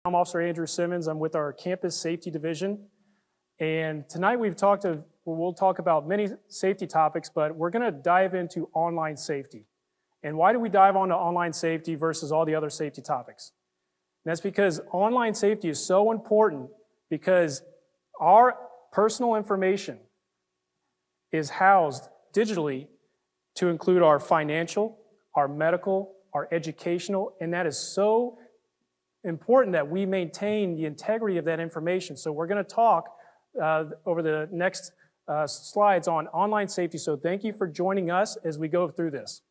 I'm Officer Andrew Simmons. I'm with our Campus Safety Division. And tonight we'll talk about many safety topics, but we're going to dive into online safety. And why do we dive onto online safety versus all the other safety topics? And that's because online safety is so important because our personal information is housed digitally to include our financial, our medical, our educational, and that is so important that we maintain the integrity of that information. So we're going to talk over the next slides on online safety. So thank you for joining us as we go through this.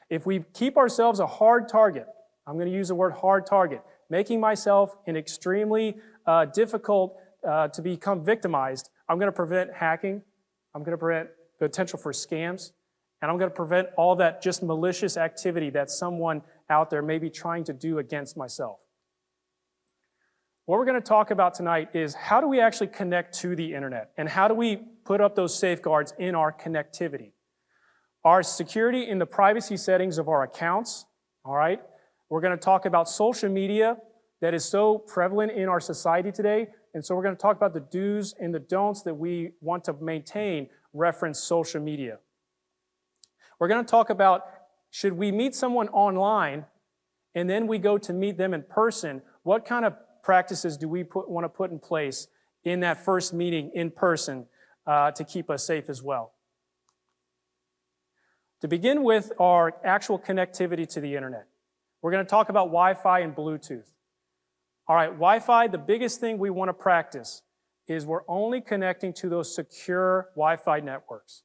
If we keep ourselves a hard target, I'm going to use the word hard target, making myself an extremely difficult to become victimized, I'm going to prevent hacking, I'm going to prevent potential for scams, and I'm going to prevent all that just malicious activity that someone out there may be trying to do against myself. What we're going to talk about tonight is how do we actually connect to the internet and how do we put up those safeguards in our connectivity. Our security in the privacy settings of our accounts, all right? We're going to talk about social media that is so prevalent in our society today, and so we're going to talk about the do's and the don'ts that we want to maintain reference social media. We're going to talk about should we meet someone online and then we go to meet them in person, what kind of practices do we want to put in place in that first meeting in person to keep us safe as well? To begin with our actual connectivity to the internet, we're going to talk about Wi-Fi and Bluetooth. All right, Wi-Fi, the biggest thing we want to practice is we're only connecting to those secure Wi-Fi networks.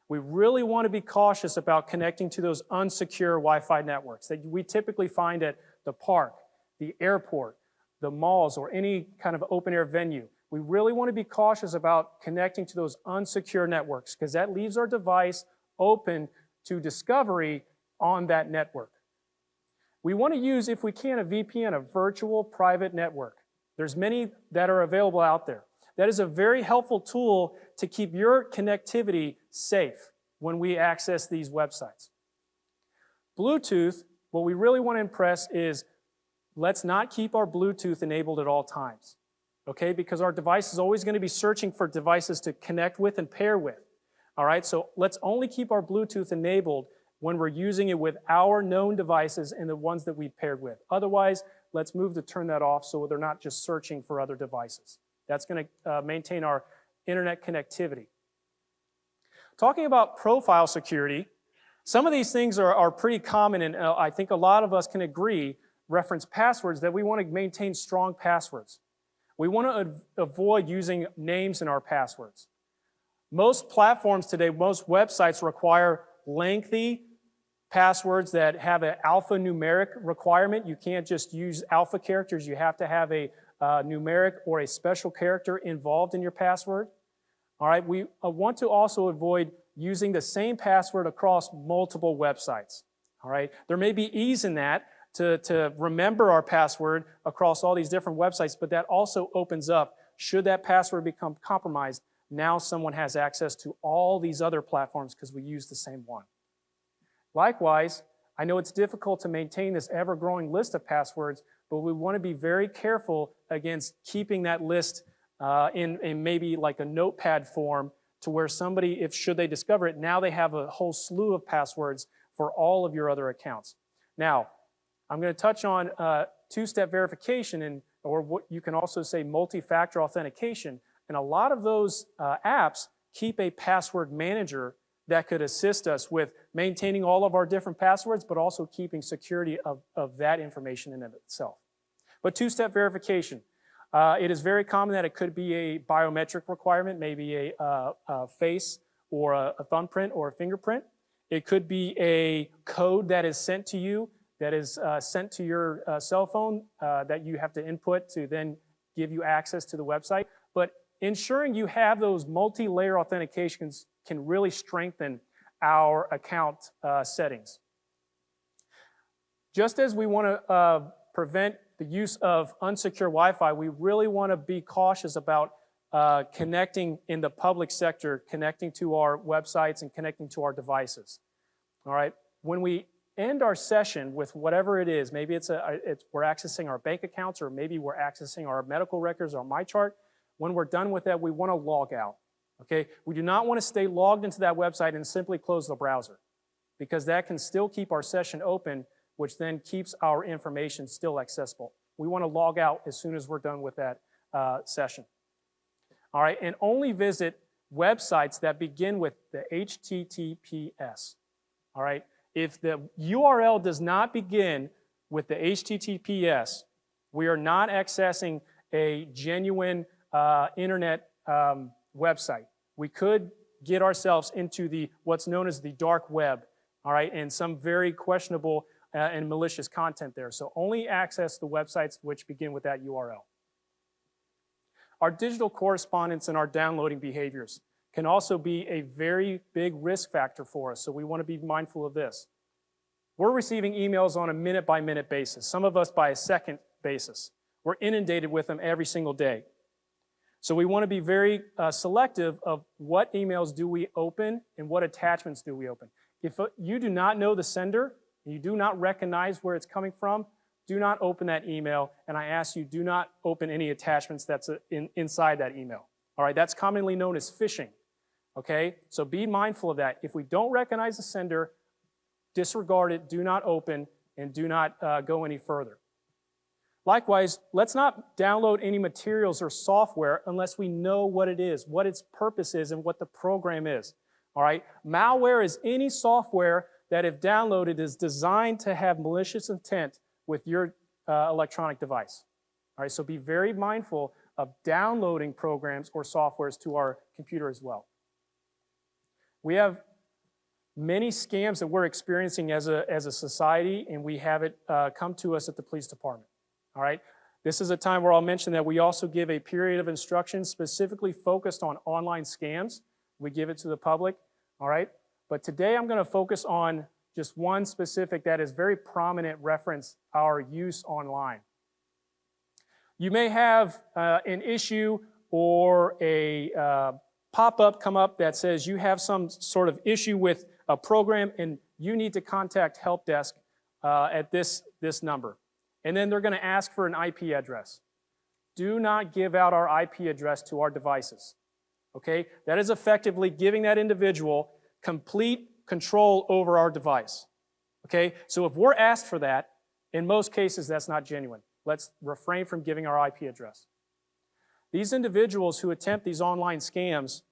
We really want to be cautious about connecting to those unsecure Wi-Fi networks that we typically find at the park, the airport, the malls, or any kind of open-air venue. We really want to be cautious about connecting to those unsecure networks because that leaves our device open to discovery on that network. We want to use, if we can, a VPN, a virtual private network. There's many that are available out there. That is a very helpful tool to keep your connectivity safe when we access these websites. Bluetooth, what we really want to impress is let's not keep our Bluetooth enabled at all times, okay? Because our device is always going to be searching for devices to connect with and pair with, all right? So let's only keep our Bluetooth enabled when we're using it with our known devices and the ones that we've paired with. Otherwise, let's move to turn that off so they're not just searching for other devices. That's going to maintain our internet connectivity. Talking about profile security, some of these things are pretty common, and I think a lot of us can agree, reference passwords, that we want to maintain strong passwords. We want to avoid using names in our passwords. Most platforms today, most websites require lengthy passwords that have an alphanumeric requirement. You can't just use alpha characters. You have to have a numeric or a special character involved in your password. All right, we want to also avoid using the same password across multiple websites. All right, there may be ease in that to remember our password across all these different websites, but that also opens up, should that password become compromised, now someone has access to all these other platforms because we use the same one. Likewise, I know it's difficult to maintain this ever-growing list of passwords, but we want to be very careful against keeping that list in maybe like a notepad form to where somebody, should they discover it, now they have a whole slew of passwords for all of your other accounts. Now, I'm going to touch on two-step verification, or what you can also say multi-factor authentication. And a lot of those apps keep a password manager that could assist us with maintaining all of our different passwords, but also keeping security of that information in of itself. But two-step verification. It is very common that it could be a biometric requirement, maybe a face or a thumbprint or a fingerprint. It could be a code that is sent to you, that is sent to your cell phone that you have to input to then give you access to the website. But ensuring you have those multi-layer authentications can really strengthen our account settings. Just as we want to prevent the use of unsecure Wi-Fi, we really want to be cautious about connecting in the public sector, connecting to our websites and connecting to our devices. All right, when we end our session with whatever it is. Maybe we're accessing our bank accounts, or maybe we're accessing our medical records or MyChart. When we're done with that, we want to log out. Okay? We do not want to stay logged into that website and simply close the browser, because that can still keep our session open, which then keeps our information still accessible. We want to log out as soon as we're done with that session. All right, and only visit websites that begin with the HTTPS. All right, if the URL does not begin with the HTTPS, we are not accessing a genuine internet website. We could get ourselves into what's known as the dark web, all right, and some very questionable and malicious content there. So only access the websites which begin with that URL. Our digital correspondence and our downloading behaviors can also be a very big risk factor for us, so we want to be mindful of this. We're receiving emails on a minute-by-minute basis, some of us by a second basis. We're inundated with them every single day. So we want to be very selective of what emails do we open and what attachments do we open. If you do not know the sender, you do not recognize where it's coming from, do not open that email, and I ask you, do not open any attachments that's inside that email. All right, that's commonly known as phishing, okay? So be mindful of that. If we don't recognize the sender, disregard it, do not open, and do not go any further. Likewise, let's not download any materials or software unless we know what it is, what its purpose is, and what the program is. All right, malware is any software that, if downloaded, is designed to have malicious intent with your electronic device. All right, so be very mindful of downloading programs or softwares to our computer as well. We have many scams that we're experiencing as a society, and we have it come to us at the police department. All right, this is a time where I'll mention that we also give a period of instruction specifically focused on online scams. We give it to the public, all right? But today I'm going to focus on just one specific that is very prominent reference, our use online. You may have an issue or a pop-up come up that says you have some sort of issue with a program and you need to contact help desk at this number. And then they're going to ask for an IP address. Do not give out our IP address to our devices, okay? That is effectively giving that individual complete control over our device, okay? So if we're asked for that, in most cases, that's not genuine. Let's refrain from giving our IP address. These individuals who attempt these online scams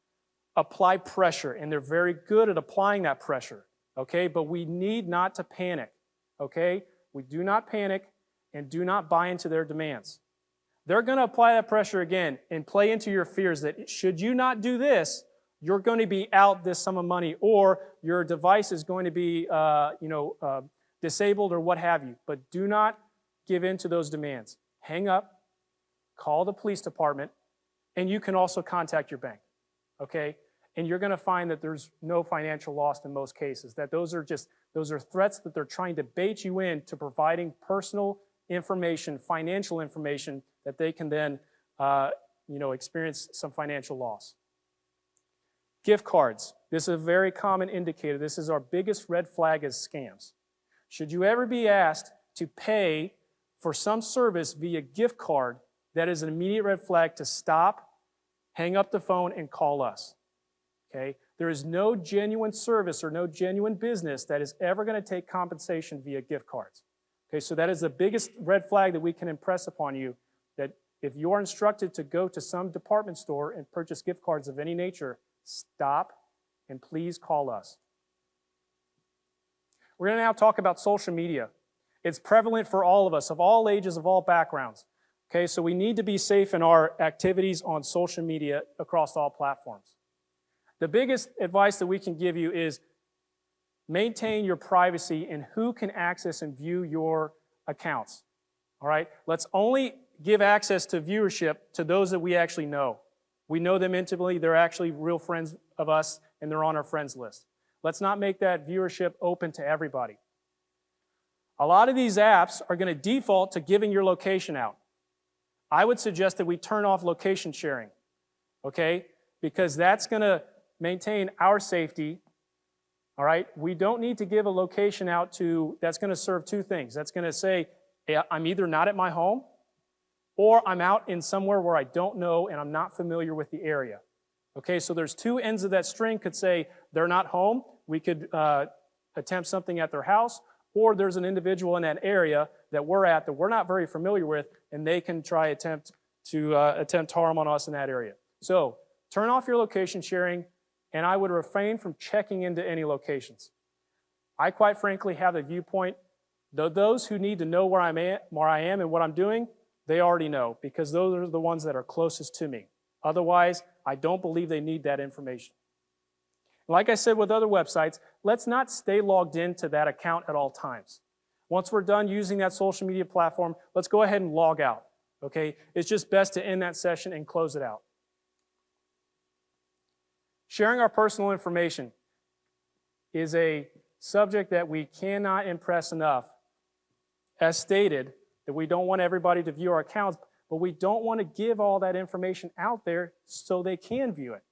apply pressure, and they're very good at applying that pressure, okay? But we need not to panic, okay? We do not panic and do not buy into their demands. They're going to apply that pressure again and play into your fears that should you not do this, you're going to be out this sum of money, or your device is going to be disabled or what have you. But do not give in to those demands. Hang up, call the police department, and you can also contact your bank, okay? And you're going to find that there's no financial loss in most cases, that those are threats that they're trying to bait you into providing personal information, financial information, that they can then experience some financial loss. Gift cards. This is a very common indicator. This is our biggest red flag as scams. Should you ever be asked to pay for some service via gift card, that is an immediate red flag to stop, hang up the phone, and call us. Okay? There is no genuine service or no genuine business that is ever going to take compensation via gift cards. Okay, so that is the biggest red flag that we can impress upon you, that if you are instructed to go to some department store and purchase gift cards of any nature, stop and please call us. We're going to now talk about social media. It's prevalent for all of us, of all ages, of all backgrounds. Okay, so we need to be safe in our activities on social media across all platforms. The biggest advice that we can give you is maintain your privacy in who can access and view your accounts. All right? Let's only give access to viewership to those that we actually know. We know them intimately. They're actually real friends of us, and they're on our friends list. Let's not make that viewership open to everybody. A lot of these apps are going to default to giving your location out. I would suggest that we turn off location sharing, okay? Because that's going to maintain our safety All right? We don't need to give a location out that's going to serve two things. That's going to say, hey, I'm either not at my home or I'm out in somewhere where I don't know and I'm not familiar with the area. Okay, so there's two ends of that string. Could say they're not home. We could attempt something at their house, or there's an individual in that area that we're at that we're not very familiar with, and they can try attempt harm on us in that area. So turn off your location sharing, and I would refrain from checking into any locations. I quite frankly have the viewpoint that those who need to know where I am and what I'm doing, they already know, because those are the ones that are closest to me. Otherwise, I don't believe they need that information. Like I said with other websites, let's not stay logged into that account at all times. Once we're done using that social media platform, let's go ahead and log out. Okay? It's just best to end that session and close it out. Sharing our personal information is a subject that we cannot impress enough. As stated, that we don't want everybody to view our accounts, but we don't want to give all that information out there so they can view it.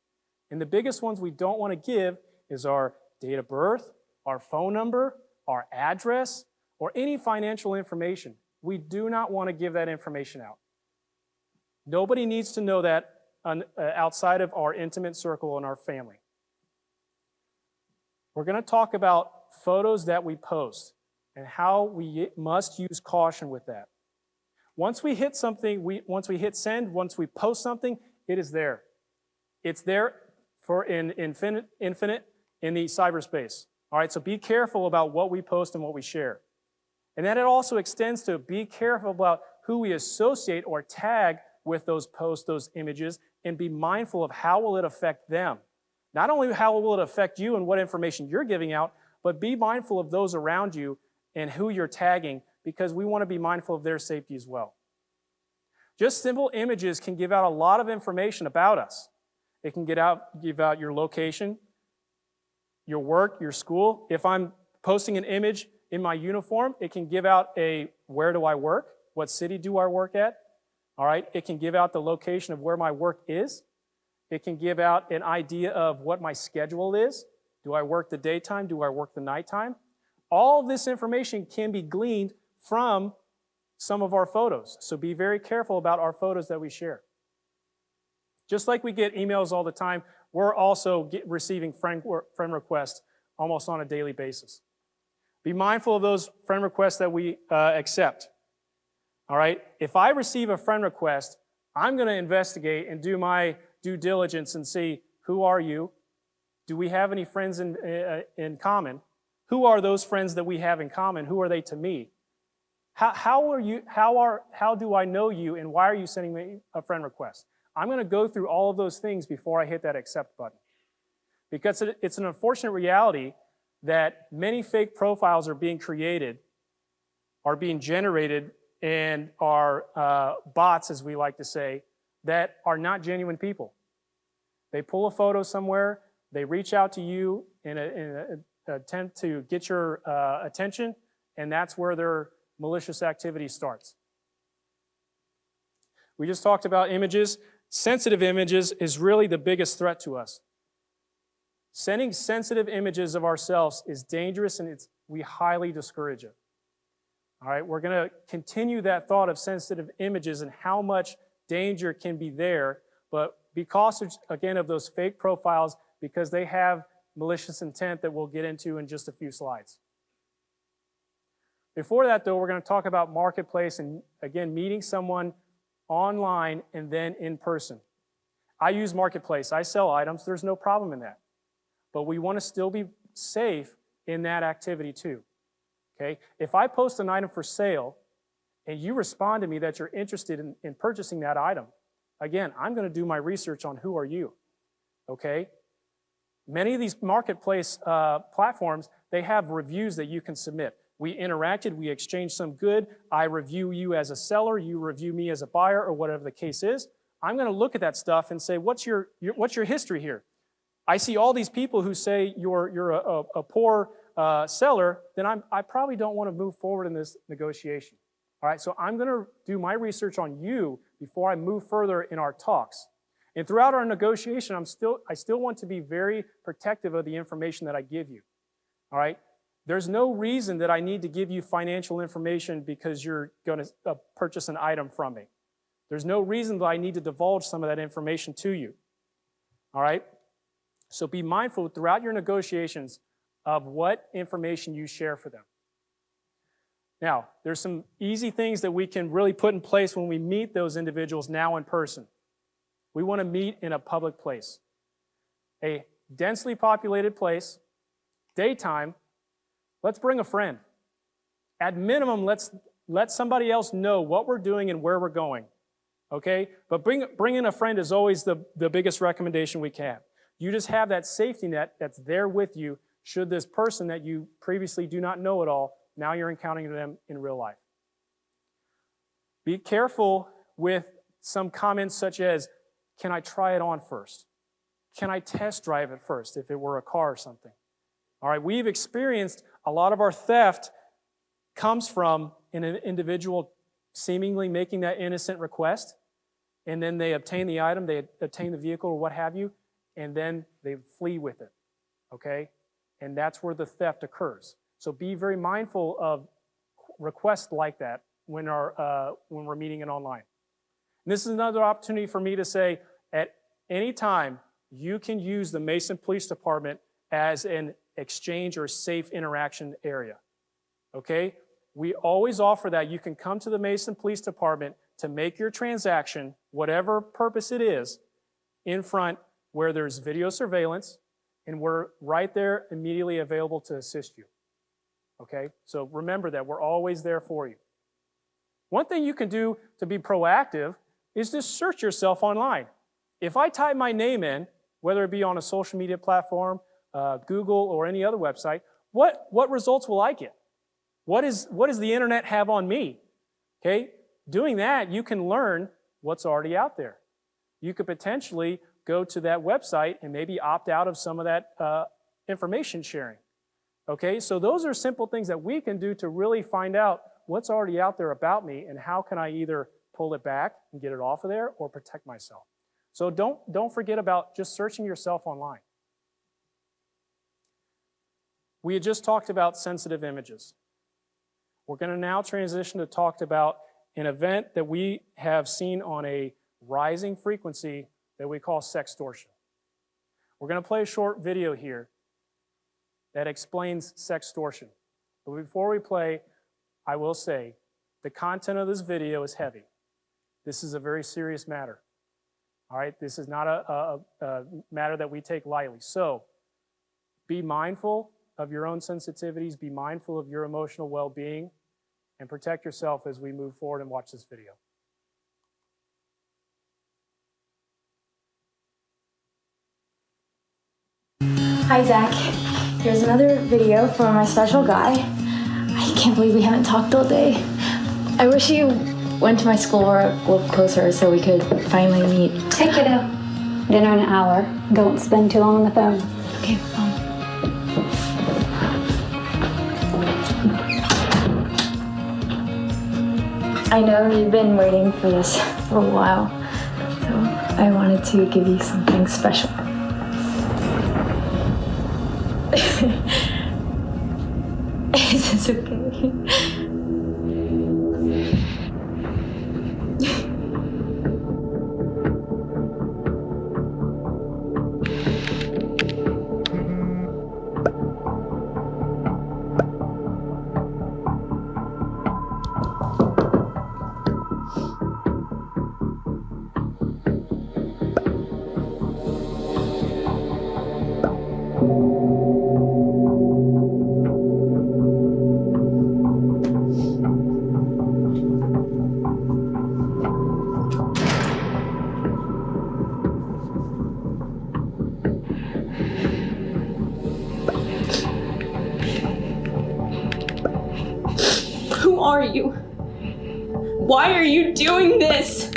And the biggest ones we don't want to give is our date of birth, our phone number, our address, or any financial information. We do not want to give that information out. Nobody needs to know that outside of our intimate circle and our family. We're going to talk about photos that we post and how we must use caution with that. Once we hit something, once we hit send, once we post something, it is there. It's there for infinite in the cyberspace. All right, so be careful about what we post and what we share. And then it also extends to be careful about who we associate or tag with those posts, those images, and be mindful of how will it affect them. Not only how will it affect you and what information you're giving out, but be mindful of those around you and who you're tagging, because we want to be mindful of their safety as well. Just simple images can give out a lot of information about us. It can give out your location, your work, your school. If I'm posting an image in my uniform, it can give out where do I work? What city do I work at? All right, it can give out the location of where my work is. It can give out an idea of what my schedule is. Do I work the daytime? Do I work the nighttime? All of this information can be gleaned from some of our photos. So be very careful about our photos that we share. Just like we get emails all the time, we're also receiving friend requests almost on a daily basis. Be mindful of those friend requests that we accept. All right? If I receive a friend request, I'm going to investigate and do my due diligence and see, who are you? Do we have any friends in common? Who are those friends that we have in common? Who are they to me? How do I know you, and why are you sending me a friend request? I'm going to go through all of those things before I hit that accept button. Because it's an unfortunate reality that many fake profiles are being created, are being generated, and are bots, as we like to say, that are not genuine people. They pull a photo somewhere, they reach out to you in an attempt to get your attention, and that's where their malicious activity starts. We just talked about images. Sensitive images is really the biggest threat to us. Sending sensitive images of ourselves is dangerous, and we highly discourage it. All right, we're going to continue that thought of sensitive images and how much danger can be there, but because, again, of those fake profiles, because they have malicious intent that we'll get into in just a few slides. Before that, though, we're going to talk about marketplace and, again, meeting someone online and then in person. I use marketplace. I sell items. There's no problem in that. But we want to still be safe in that activity too. Okay? If I post an item for sale and you respond to me that you're interested in purchasing that item, again, I'm going to do my research on who are you. Okay? Many of these marketplace platforms, they have reviews that you can submit. We interacted, we exchanged some good. I review you as a seller, you review me as a buyer, or whatever the case is. I'm going to look at that stuff and say, what's your history here? I see all these people who say you're a poor seller, then I probably don't want to move forward in this negotiation. All right, so I'm going to do my research on you before I move further in our talks. And throughout our negotiation, I still want to be very protective of the information that I give you. all right? There's no reason that I need to give you financial information because you're going to purchase an item from me. There's no reason that I need to divulge some of that information to you, all right? So be mindful throughout your negotiations of what information you share for them. Now, there's some easy things that we can really put in place when we meet those individuals now in person. We want to meet in a public place, a densely populated place, daytime. Let's bring a friend. At minimum, let's let somebody else know what we're doing and where we're going, okay? But bringing a friend is always the biggest recommendation we can have. You just have that safety net that's there with you should this person that you previously do not know at all, now you're encountering them in real life. Be careful with some comments such as, can I try it on first? Can I test drive it first if it were a car or something? All right, we've experienced a lot of our theft comes from an individual seemingly making that innocent request, and then they obtain the item, they obtain the vehicle or what have you, and then they flee with it, okay? And that's where the theft occurs. So be very mindful of requests like that when we're meeting it online. And this is another opportunity for me to say, at any time, you can use the Mason Police Department as an exchange or safe interaction area, okay? We always offer that. You can come to the Mason Police Department to make your transaction, whatever purpose it is, in front where there's video surveillance, and we're right there immediately available to assist you, okay? So remember that we're always there for you. One thing you can do to be proactive is just search yourself online. If I type my name in, whether it be on a social media platform, Google, or any other website, what results will I get? What does the internet have on me? Okay? Doing that, you can learn what's already out there. You could potentially go to that website and maybe opt out of some of that information sharing. Okay? So those are simple things that we can do to really find out what's already out there about me and how can I either pull it back and get it off of there or protect myself. So don't forget about just searching yourself online. We had just talked about sensitive images. We're going to now transition to talk about an event that we have seen on a rising frequency that we call sextortion. We're going to play a short video here that explains sextortion. But before we play, I will say the content of this video is heavy. This is a very serious matter. All right, this is not a matter that we take lightly. So be mindful of your own sensitivities, be mindful of your emotional well-being, and protect yourself as we move forward and watch this video. Hi, Zach. Here's another video from my special guy. I can't believe we haven't talked all day. I wish you went to my school or a little closer so we could finally meet. Hey, kiddo. Dinner in an hour. Don't spend too long on the phone. Okay, I know you've been waiting for this for a while, so I wanted to give you something special. Is this okay? Who are you? Why are you doing this?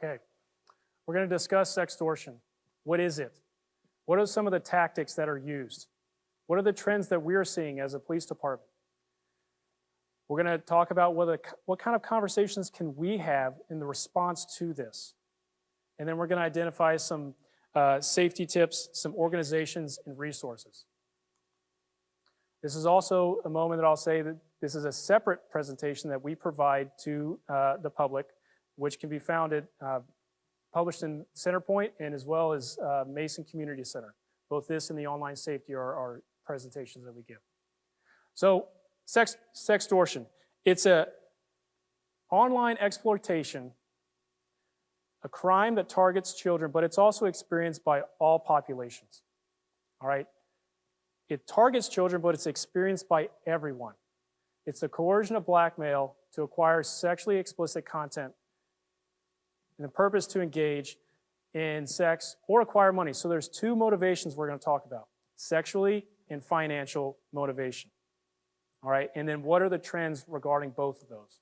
Okay, we're going to discuss sextortion. What is it? What are some of the tactics that are used? What are the trends that we're seeing as a police department? We're going to talk about what kind of conversations can we have in the response to this. And then we're going to identify some safety tips, some organizations, and resources. This is also a moment that I'll say that this is a separate presentation that we provide to the public, which can be found at, published in Centerpoint and as well as Mason Community Center. Both this and the online safety are presentations that we give. So, sextortion. It's a online exploitation, a crime that targets children, but it's also experienced by all populations. All right? It targets children, but it's experienced by everyone. It's the coercion of blackmail to acquire sexually explicit content and the purpose to engage in sex or acquire money. So there's two motivations we're going to talk about, sexually and financial motivation. All right, and then what are the trends regarding both of those?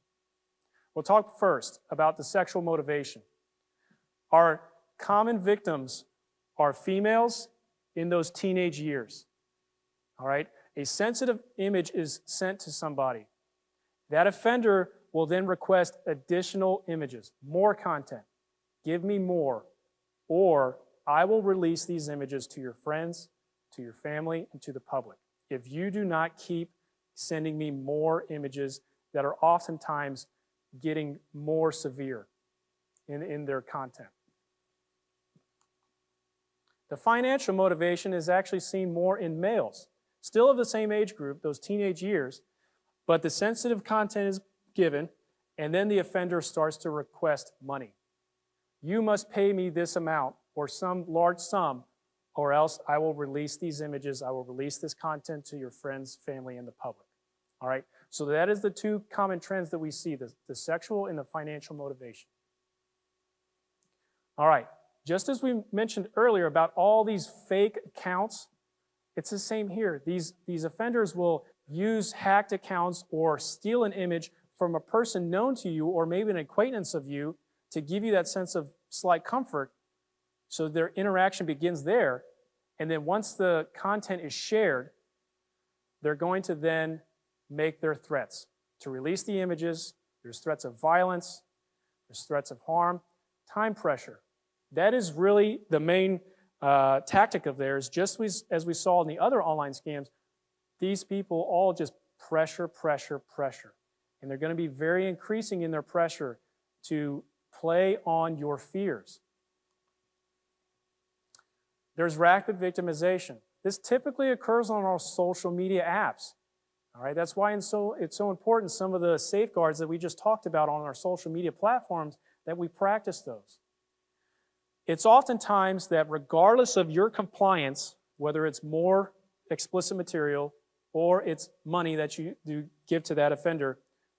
We'll talk first about the sexual motivation. Our common victims are females in those teenage years. All right, a sensitive image is sent to somebody. That offender will then request additional images, more content. Give me more, or I will release these images to your friends, to your family, and to the public. If you do not keep sending me more images that are oftentimes getting more severe in their content. The financial motivation is actually seen more in males, still of the same age group, those teenage years, but the sensitive content is given, and then the offender starts to request money. You must pay me this amount or some large sum, or else I will release these images, I will release this content to your friends, family, and the public. All right, so that is the two common trends that we see, the sexual and the financial motivation. All right, just as we mentioned earlier about all these fake accounts, it's the same here. These offenders will use hacked accounts or steal an image from a person known to you or maybe an acquaintance of you to give you that sense of slight comfort. So their interaction begins there. And then once the content is shared, they're going to then make their threats to release the images. There's threats of violence. There's threats of harm. Time pressure. That is really the main tactic of theirs. Just as we saw in the other online scams, these people all just pressure, pressure, pressure. And they're going to be very increasing in their pressure to play on your fears. There's rapid victimization. This typically occurs on our social media apps. All right, that's why it's so important, some of the safeguards that we just talked about on our social media platforms, that we practice those. It's oftentimes that regardless of your compliance, whether it's more explicit material or it's money that you do give to that offender,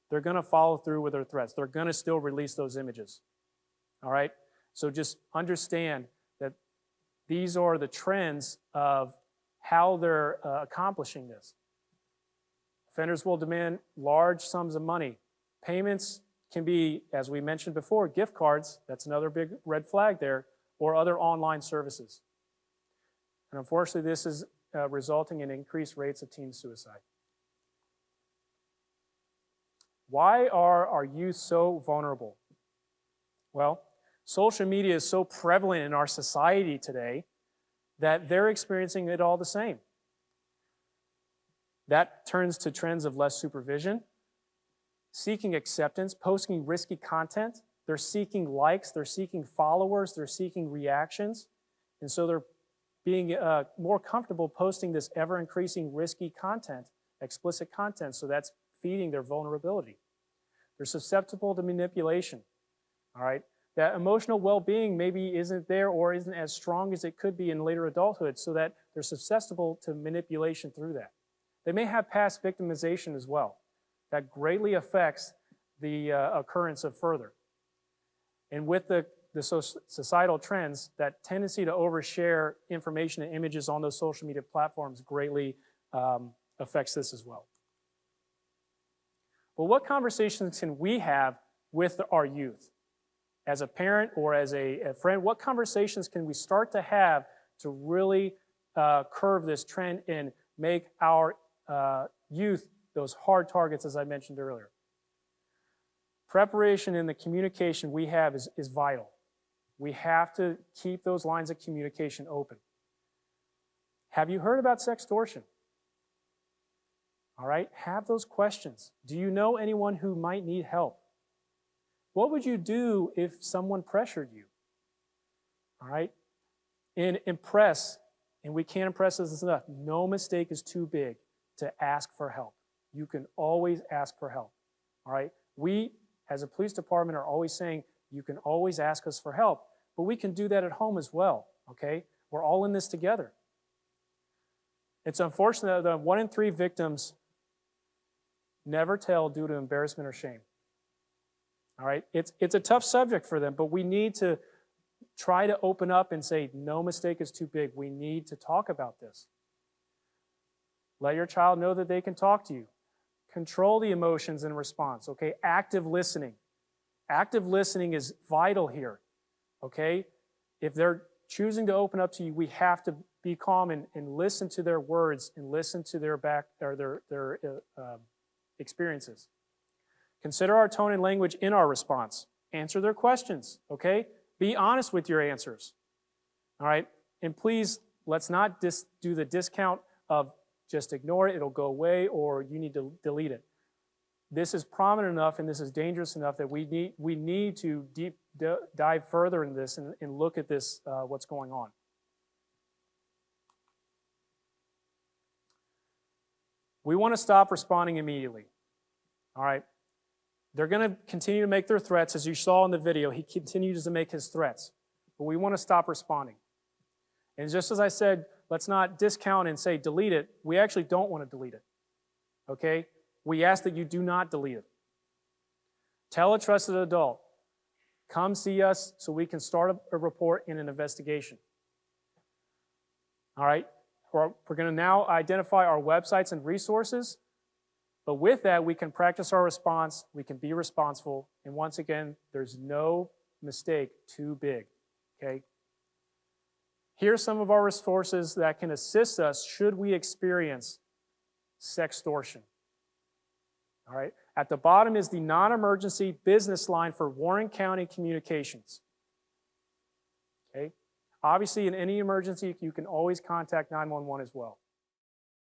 they're going to follow through with their threats. They're going to still release those images. All right? So just understand that these are the trends of how they're accomplishing this. Offenders will demand large sums of money. Payments can be, as we mentioned before, gift cards. That's another big red flag there, or other online services. And unfortunately, this is resulting in increased rates of teen suicide. Why are our youth so vulnerable? Well, social media is so prevalent in our society today that they're experiencing it all the same. That turns to trends of less supervision, seeking acceptance, posting risky content. They're seeking likes, they're seeking followers, they're seeking reactions. And so they're being more comfortable posting this ever-increasing risky content, explicit content, so that's feeding their vulnerability. They're susceptible to manipulation, all right? That emotional well-being maybe isn't there or isn't as strong as it could be in later adulthood, so that they're susceptible to manipulation through that. They may have past victimization as well. That greatly affects the occurrence of further. And with the societal trends, that tendency to overshare information and images on those social media platforms greatly affects this as well. But what conversations can we have with our youth as a parent or as a friend, what conversations can we start to have to really curve this trend and make our youth those hard targets, as I mentioned earlier? Preparation in the communication we have is vital. We have to keep those lines of communication open. Have you heard about sextortion? All right, have those questions. Do you know anyone who might need help? What would you do if someone pressured you? All right, and impress, and we can't impress this enough, no mistake is too big to ask for help. You can always ask for help. All right, we as a police department are always saying, you can always ask us for help, but we can do that at home as well, okay? We're all in this together. It's unfortunate that 1 in 3 victims never tell due to embarrassment or shame. All right, it's a tough subject for them, but we need to try to open up and say, no mistake is too big. We need to talk about this. Let your child know that they can talk to you. Control the emotions in response, okay? Active listening. Active listening is vital here, okay? If they're choosing to open up to you, we have to be calm and listen to their words and listen to their experiences. Consider our tone and language in our response. Answer their questions, okay? Be honest with your answers, all right? And please, let's not do the discount of just ignore it, it'll go away, or you need to delete it. This is prominent enough and this is dangerous enough that we need to dive further in this and look at this, what's going on. We want to stop responding immediately, all right? They're going to continue to make their threats. As you saw in the video, he continues to make his threats, but we want to stop responding. And just as I said, let's not discount and say delete it. We actually don't want to delete it, okay? We ask that you do not delete it. Tell a trusted adult, come see us so we can start a report and an investigation. All right, we're going to now identify our websites and resources, but with that, we can practice our response, we can be responsible, and once again, there's no mistake too big, okay? Here are some of our resources that can assist us should we experience sextortion. All right. At the bottom is the non-emergency business line for Warren County Communications. Okay. Obviously, in any emergency, you can always contact 911 as well.